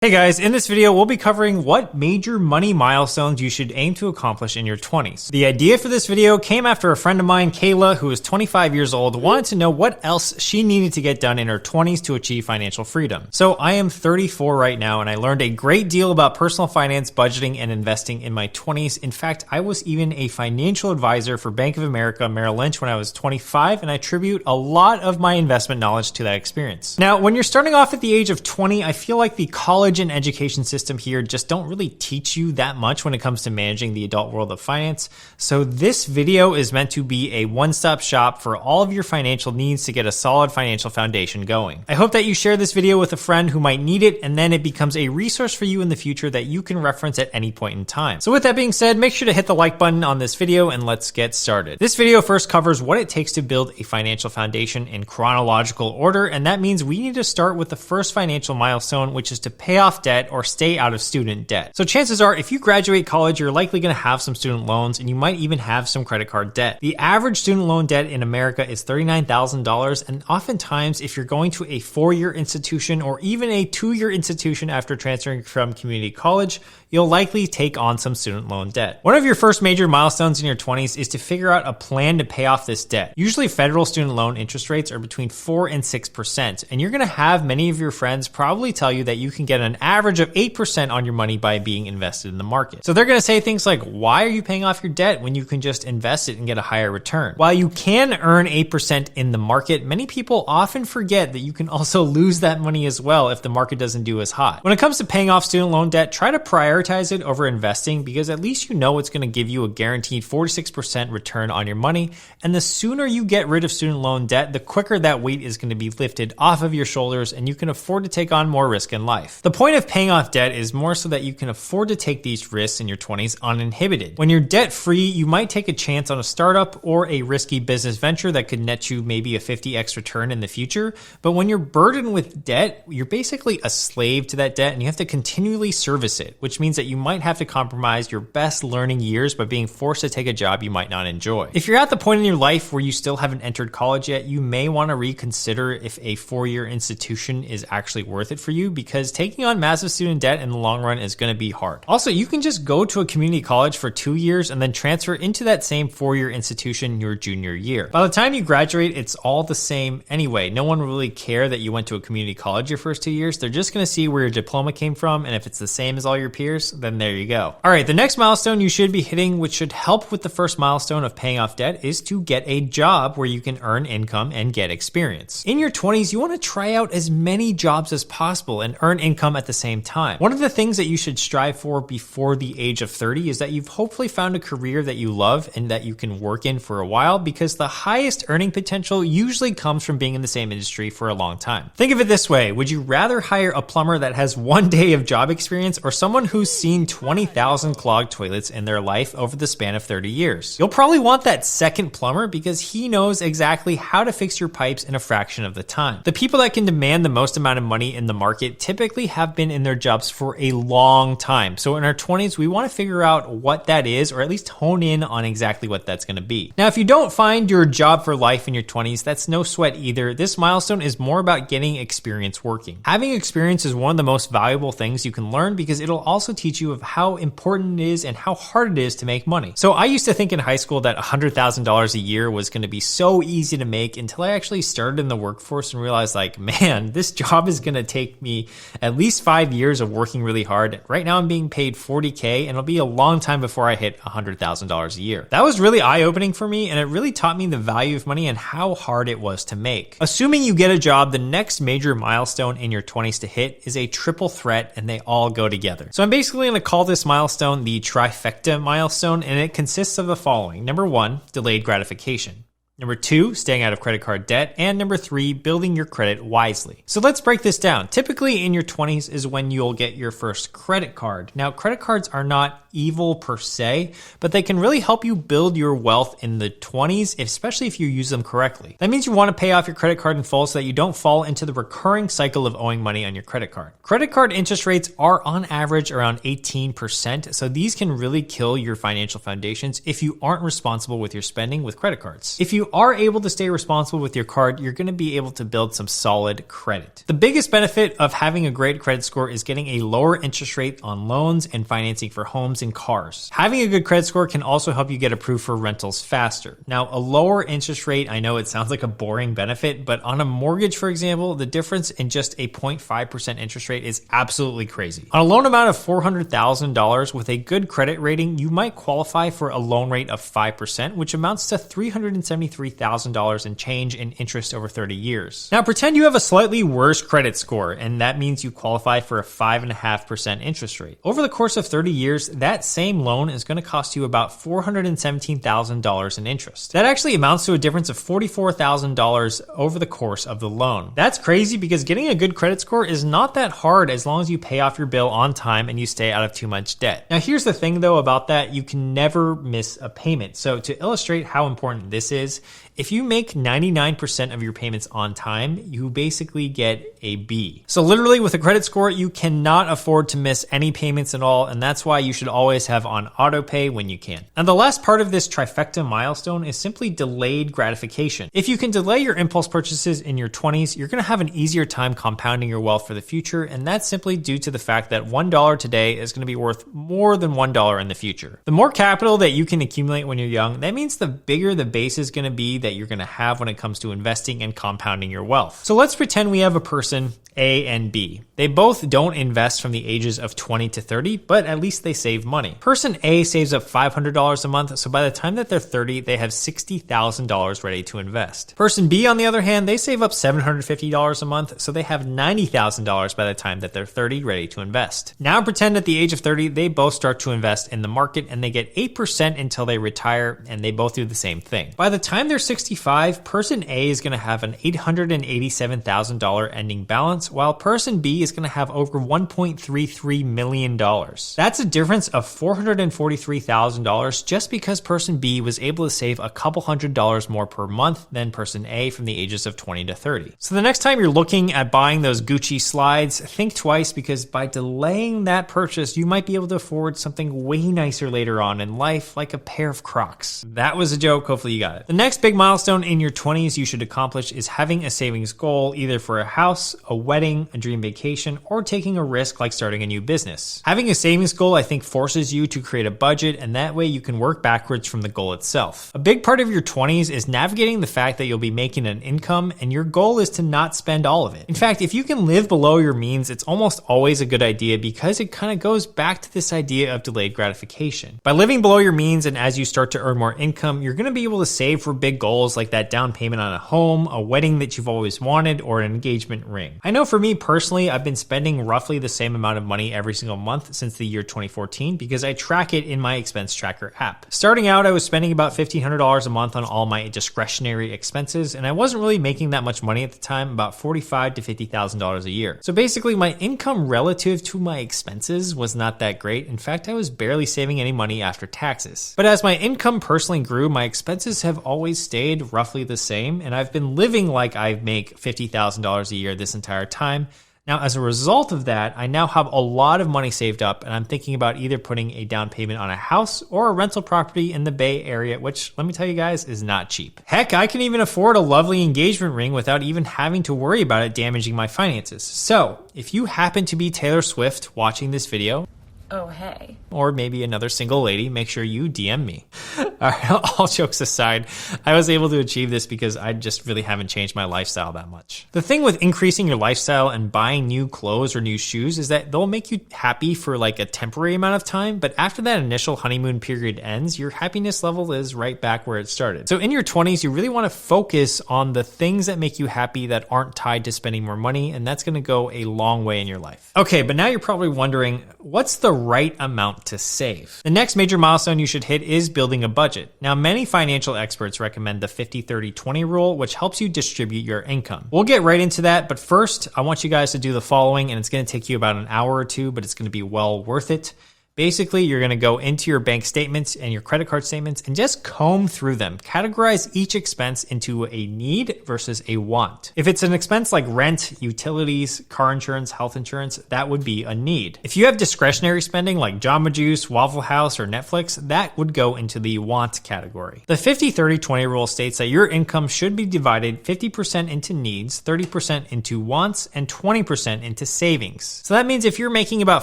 Hey guys, in this video, we'll be covering what major money milestones you should aim to accomplish in your 20s. The idea for this video came after a friend of mine, Kayla, who is 25 years old, wanted to know what else she needed to get done in her 20s to achieve financial freedom. So I am 34 right now, and I learned a great deal about personal finance, budgeting, and investing in my 20s. In fact, I was even a financial advisor for Bank of America Merrill Lynch when I was 25, and I attribute a lot of my investment knowledge to that experience. Now, when you're starting off at the age of 20, I feel like the college and education system here just don't really teach you that much when it comes to managing the adult world of finance. So this video is meant to be a one-stop shop for all of your financial needs to get a solid financial foundation going. I hope that you share this video with a friend who might need it, and then it becomes a resource for you in the future that you can reference at any point in time. So with that being said, make sure to hit the like button on this video and let's get started. This video first covers what it takes to build a financial foundation in chronological order, and that means we need to start with the first financial milestone, which is to pay off debt or stay out of student debt. So chances are, if you graduate college, you're likely going to have some student loans and you might even have some credit card debt. The average student loan debt in America is $39,000, and oftentimes if you're going to a 4-year institution or even a 2-year institution after transferring from community college, you'll likely take on some student loan debt. One of your first major milestones in your 20s is to figure out a plan to pay off this debt. Usually federal student loan interest rates are between 4 and 6%, and you're going to have many of your friends probably tell you that you can get an average of 8% on your money by being invested in the market. So they're going to say things like, why are you paying off your debt when you can just invest it and get a higher return? While you can earn 8% in the market, many people often forget that you can also lose that money as well if the market doesn't do as hot. When it comes to paying off student loan debt, try to prioritize it over investing, because at least you know it's going to give you a guaranteed 46% return on your money. And the sooner you get rid of student loan debt, the quicker that weight is going to be lifted off of your shoulders and you can afford to take on more risk in life. The point of paying off debt is more so that you can afford to take these risks in your 20s uninhibited. When you're debt free, you might take a chance on a startup or a risky business venture that could net you maybe a 50x return in the future. But when you're burdened with debt, you're basically a slave to that debt and you have to continually service it, which means that you might have to compromise your best learning years by being forced to take a job you might not enjoy. If you're at the point in your life where you still haven't entered college yet, you may want to reconsider if a 4-year institution is actually worth it for you, because taking on massive student debt in the long run is going to be hard. Also, you can just go to a community college for 2 years and then transfer into that same 4-year institution your junior year. By the time you graduate, it's all the same anyway. No one will really care that you went to a community college your first 2 years. They're just going to see where your diploma came from, and if it's the same as all your peers, then there you go. All right, the next milestone you should be hitting, which should help with the first milestone of paying off debt, is to get a job where you can earn income and get experience. In your 20s, you want to try out as many jobs as possible and earn income at the same time. One of the things that you should strive for before the age of 30 is that you've hopefully found a career that you love and that you can work in for a while, because the highest earning potential usually comes from being in the same industry for a long time. Think of it this way: would you rather hire a plumber that has 1 day of job experience or someone who's seen 20,000 clogged toilets in their life over the span of 30 years? You'll probably want that second plumber because he knows exactly how to fix your pipes in a fraction of the time. The people that can demand the most amount of money in the market typically have been in their jobs for a long time. So in our 20s, we want to figure out what that is, or at least hone in on exactly what that's going to be. Now, if you don't find your job for life in your 20s, that's no sweat either. This milestone is more about getting experience working. Having experience is one of the most valuable things you can learn, because it'll also teach you of how important it is and how hard it is to make money. So I used to think in high school that $100,000 a year was going to be so easy to make, until I actually started in the workforce and realized, like, man, this job is going to take me at least 5 years of working really hard. Right now I'm being paid $40K, and it'll be a long time before I hit $100,000 a year. That was really eye-opening for me, and it really taught me the value of money and how hard it was to make. Assuming you get a job, the next major milestone in your 20s to hit is a triple threat, and they all go together. So I'm basically going to call this milestone the Trifecta milestone, and it consists of the following. Number 1, delayed gratification. Number 2, staying out of credit card debt. And number 3, building your credit wisely. So let's break this down. Typically in your 20s is when you'll get your first credit card. Now, credit cards are not evil per se, but they can really help you build your wealth in the 20s, especially if you use them correctly. That means you want to pay off your credit card in full so that you don't fall into the recurring cycle of owing money on your credit card. Credit card interest rates are on average around 18%, so these can really kill your financial foundations if you aren't responsible with your spending with credit cards. If you are able to stay responsible with your card, you're going to be able to build some solid credit. The biggest benefit of having a great credit score is getting a lower interest rate on loans and financing for homes and cars. Having a good credit score can also help you get approved for rentals faster. Now, a lower interest rate, I know it sounds like a boring benefit, but on a mortgage, for example, the difference in just a 0.5% interest rate is absolutely crazy. On a loan amount of $400,000 with a good credit rating, you might qualify for a loan rate of 5%, which amounts to $373,000 in change in interest over 30 years. Now, pretend you have a slightly worse credit score, and that means you qualify for a 5.5% interest rate. Over the course of 30 years, that same loan is going to cost you about $417,000 in interest. That actually amounts to a difference of $44,000 over the course of the loan. That's crazy because getting a good credit score is not that hard as long as you pay off your bill on time and you stay out of too much debt. Now, here's the thing though about that, you can never miss a payment. So to illustrate how important this is, if you make 99% of your payments on time, you basically get a B. So literally with a credit score, you cannot afford to miss any payments at all, and that's why you should always have on auto pay when you can. And the last part of this trifecta milestone is simply delayed gratification. If you can delay your impulse purchases in your 20s, you're going to have an easier time compounding your wealth for the future, and that's simply due to the fact that $1 today is going to be worth more than $1 in the future. The more capital that you can accumulate when you're young, that means the bigger the base is going to be that you're going to have when it comes to investing and compounding your wealth. So let's pretend we have a person, A and B. They both don't invest from the ages of 20 to 30, but at least they save money. Person A saves up $500 a month, so by the time that they're 30, they have $60,000 ready to invest. Person B, on the other hand, they save up $750 a month, so they have $90,000 by the time that they're 30 ready to invest. Now pretend at the age of 30, they both start to invest in the market and they get 8% until they retire, and they both do the same thing. By the time they're 65, person A is going to have an $887,000 ending balance, while person B is going to have over $1.33 million. That's a difference of $443,000 just because person B was able to save a couple $100s more per month than person A from the ages of 20 to 30. So the next time you're looking at buying those Gucci slides, think twice because by delaying that purchase, you might be able to afford something way nicer later on in life, like a pair of Crocs. That was a joke. Hopefully you got it. The next big milestone in your 20s you should accomplish is having a savings goal, either for a house, a wedding, a dream vacation, or taking a risk like starting a new business. Having a savings goal, I think, forces you to create a budget, and that way you can work backwards from the goal itself. A big part of your 20s is navigating the fact that you'll be making an income, and your goal is to not spend all of it. In fact, if you can live below your means, it's almost always a good idea because it kind of goes back to this idea of delayed gratification. By living below your means and as you start to earn more income, you're going to be able to save for big goals like that down payment on a home, a wedding that you've always wanted, or an engagement ring. I know for me personally, I've been spending roughly the same amount of money every single month since the year 2014 because I track it in my expense tracker app. Starting out, I was spending about $1,500 a month on all my discretionary expenses, and I wasn't really making that much money at the time, about $45,000 to $50,000 a year. So basically, my income relative to my expenses was not that great. In fact, I was barely saving any money after taxes. But as my income personally grew, my expenses have always stayed roughly the same, and I've been living like I make $50,000 a year this entire time. Now, as a result of that, I now have a lot of money saved up, and I'm thinking about either putting a down payment on a house or a rental property in the Bay Area, which, let me tell you guys, is not cheap. Heck, I can even afford a lovely engagement ring without even having to worry about it damaging my finances. So, if you happen to be Taylor Swift watching this video, oh hey, or maybe another single lady, make sure you DM me. All right, all jokes aside, I was able to achieve this because I just really haven't changed my lifestyle that much. The thing with increasing your lifestyle and buying new clothes or new shoes is that they'll make you happy for like a temporary amount of time, but after that initial honeymoon period ends, your happiness level is right back where it started. So in your 20s, you really want to focus on the things that make you happy that aren't tied to spending more money, and that's going to go a long way in your life. Okay, but now you're probably wondering, what's the right amount to save? The next major milestone you should hit is building a budget. Now, many financial experts recommend the 50-30-20 rule, which helps you distribute your income. We'll get right into that, but first, I want you guys to do the following, and it's going to take you about an hour or two, but it's going to be well worth it. Basically, you're going to go into your bank statements and your credit card statements and just comb through them. Categorize each expense into a need versus a want. If it's an expense like rent, utilities, car insurance, health insurance, that would be a need. If you have discretionary spending like Jamba Juice, Waffle House, or Netflix, that would go into the want category. The 50-30-20 rule states that your income should be divided 50% into needs, 30% into wants, and 20% into savings. So that means if you're making about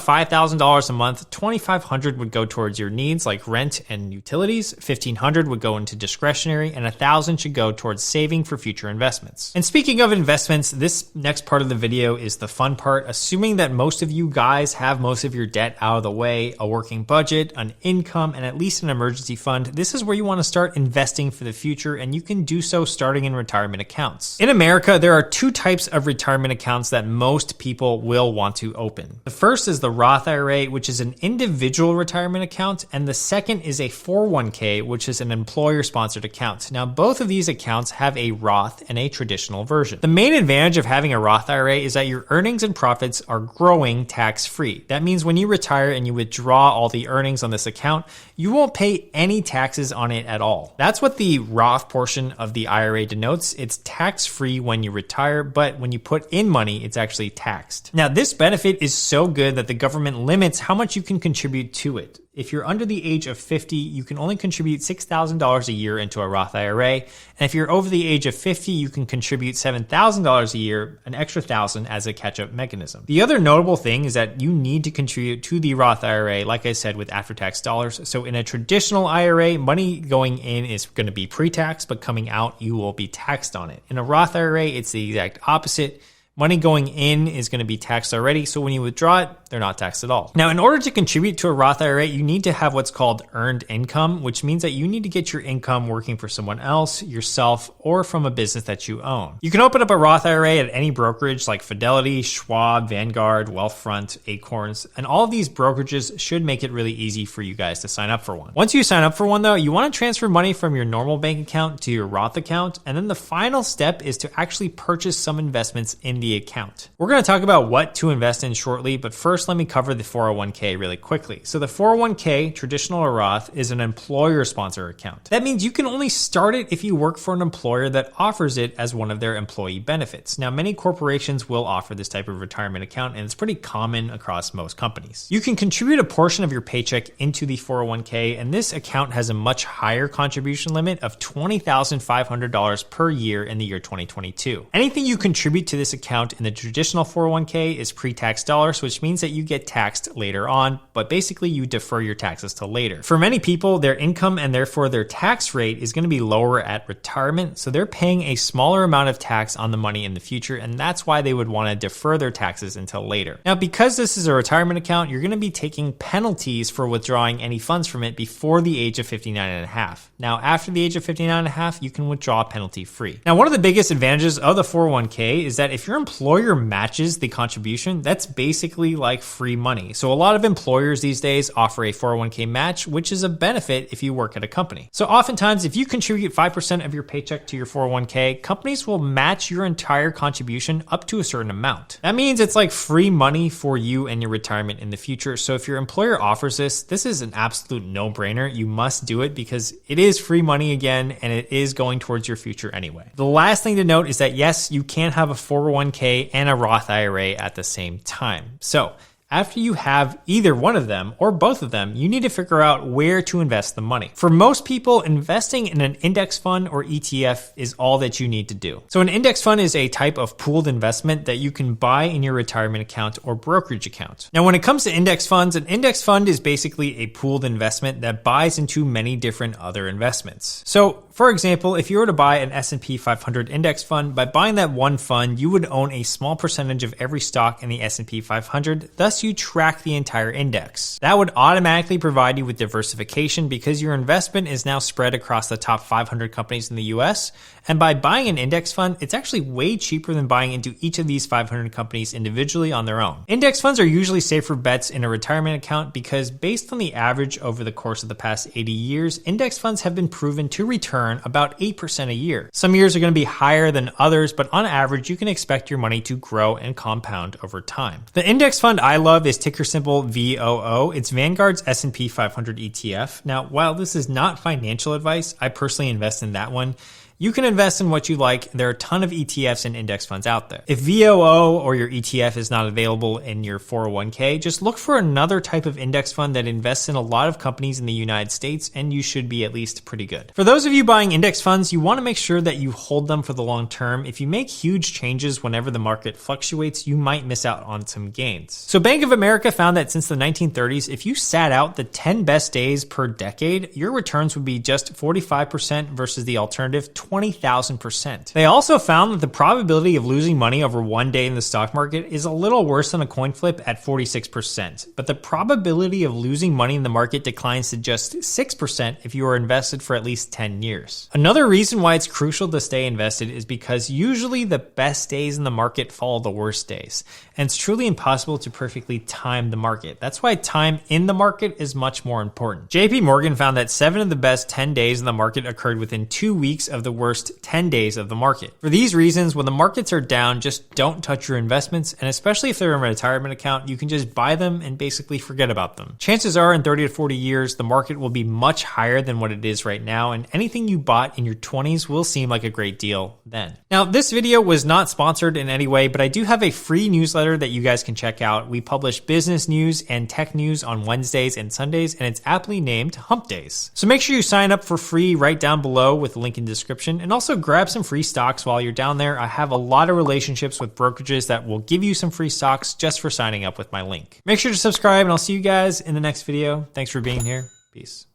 $5,000 a month, $2,500 would go towards your needs like rent and utilities, $1,500 would go into discretionary, and $1,000 should go towards saving for future investments. And speaking of investments, this next part of the video is the fun part. Assuming that most of you guys have most of your debt out of the way, a working budget, an income, and at least an emergency fund, this is where you want to start investing for the future, and you can do so starting in retirement accounts. In America, there are two types of retirement accounts that most people will want to open. The first is the Roth IRA, which is an individual retirement account, and the second is a 401k, which is an employer-sponsored account. Now, both of these accounts have a Roth and a traditional version. The main advantage of having a Roth IRA is that your earnings and profits are growing tax-free. That means when you retire and you withdraw all the earnings on this account, you won't pay any taxes on it at all. That's what the Roth portion of the IRA denotes. It's tax-free when you retire, but when you put in money, it's actually taxed. Now, this benefit is so good that the government limits how much you can contribute to it. If you're under the age of 50, you can only contribute $6,000 a year into a Roth IRA. And if you're over the age of 50, you can contribute $7,000 a year, an extra $1,000 as a catch-up mechanism. The other notable thing is that you need to contribute to the Roth IRA, like I said, with after-tax dollars. So in a traditional IRA, money going in is going to be pre-tax, but coming out, you will be taxed on it. In a Roth IRA, it's the exact opposite. Money going in is going to be taxed already, so when you withdraw it, they're not taxed at all. Now, in order to contribute to a Roth IRA, you need to have what's called earned income, which means that you need to get your income working for someone else, yourself, or from a business that you own. You can open up a Roth IRA at any brokerage like Fidelity, Schwab, Vanguard, Wealthfront, Acorns, and all of these brokerages should make it really easy for you guys to sign up for one. Once you sign up for one though, you want to transfer money from your normal bank account to your Roth account, and then the final step is to actually purchase some investments in the account. We're going to talk about what to invest in shortly, but first let me cover the 401k really quickly. So the 401k, traditional or Roth, is an employer sponsor account. That means you can only start it if you work for an employer that offers it as one of their employee benefits. Now, many corporations will offer this type of retirement account, and it's pretty common across most companies. You can contribute a portion of your paycheck into the 401k, and this account has a much higher contribution limit of $20,500 per year in the year 2022. Anything you contribute to this account in the traditional 401k is pre-tax dollars, which means that you get taxed later on, but basically you defer your taxes till later. For many people, their income and therefore their tax rate is going to be lower at retirement, so they're paying a smaller amount of tax on the money in the future, and that's why they would want to defer their taxes until later. Now, because this is a retirement account, you're going to be taking penalties for withdrawing any funds from it before the age of 59 and a half. Now, after the age of 59 and a half, you can withdraw penalty free. Now, one of the biggest advantages of the 401k is that if your employer matches the contribution, that's basically like free money. So a lot of employers these days offer a 401k match, which is a benefit if you work at a company. So oftentimes, if you contribute 5% of your paycheck to your 401k, companies will match your entire contribution up to a certain amount. That means it's like free money for you and your retirement in the future. So if your employer offers this is an absolute no-brainer. You must do it because it is free money again, and it is going towards your future anyway. The last thing to note is that yes, you can have a 401k and a Roth IRA at the same time. So after you have either one of them or both of them, you need to figure out where to invest the money. For most people, investing in an index fund or ETF is all that you need to do. So an index fund is a type of pooled investment that you can buy in your retirement account or brokerage account. Now, when it comes to index funds, an index fund is basically a pooled investment that buys into many different other investments. So for example, if you were to buy an S&P 500 index fund, by buying that one fund, you would own a small percentage of every stock in the S&P 500, thus you track the entire index. That would automatically provide you with diversification because your investment is now spread across the top 500 companies in the US. And by buying an index fund, it's actually way cheaper than buying into each of these 500 companies individually on their own. Index funds are usually safer bets in a retirement account because based on the average over the course of the past 80 years, index funds have been proven to return return about 8% a year. Some years are going to be higher than others, but on average, you can expect your money to grow and compound over time. The index fund I love is ticker symbol VOO. It's Vanguard's S&P 500 ETF. Now, while this is not financial advice, I personally invest in that one. You can invest in what you like. There are a ton of ETFs and index funds out there. If VOO or your ETF is not available in your 401k, just look for another type of index fund that invests in a lot of companies in the United States, and you should be at least pretty good. For those of you buying index funds, you want to make sure that you hold them for the long term. If you make huge changes whenever the market fluctuates, you might miss out on some gains. So Bank of America found that since the 1930s, if you sat out the 10 best days per decade, your returns would be just 45% versus the alternative 20,000%. They also found that the probability of losing money over one day in the stock market is a little worse than a coin flip at 46%, but the probability of losing money in the market declines to just 6% if you are invested for at least 10 years. Another reason why it's crucial to stay invested is because usually the best days in the market follow the worst days, and it's truly impossible to perfectly time the market. That's why time in the market is much more important. JP Morgan found that 7 of the best 10 days in the market occurred within 2 weeks of the worst 10 days of the market. For these reasons, when the markets are down, just don't touch your investments, and especially if they're in a retirement account, you can just buy them and basically forget about them. Chances are in 30 to 40 years, the market will be much higher than what it is right now, and anything you bought in your 20s will seem like a great deal then. Now, this video was not sponsored in any way, but I do have a free newsletter that you guys can check out. We publish business news and tech news on Wednesdays and Sundays, and it's aptly named Hump Days. So make sure you sign up for free right down below with the link in the description. And also grab some free stocks while you're down there. I have a lot of relationships with brokerages that will give you some free stocks just for signing up with my link. Make sure to subscribe, and I'll see you guys in the next video. Thanks for being here. Peace.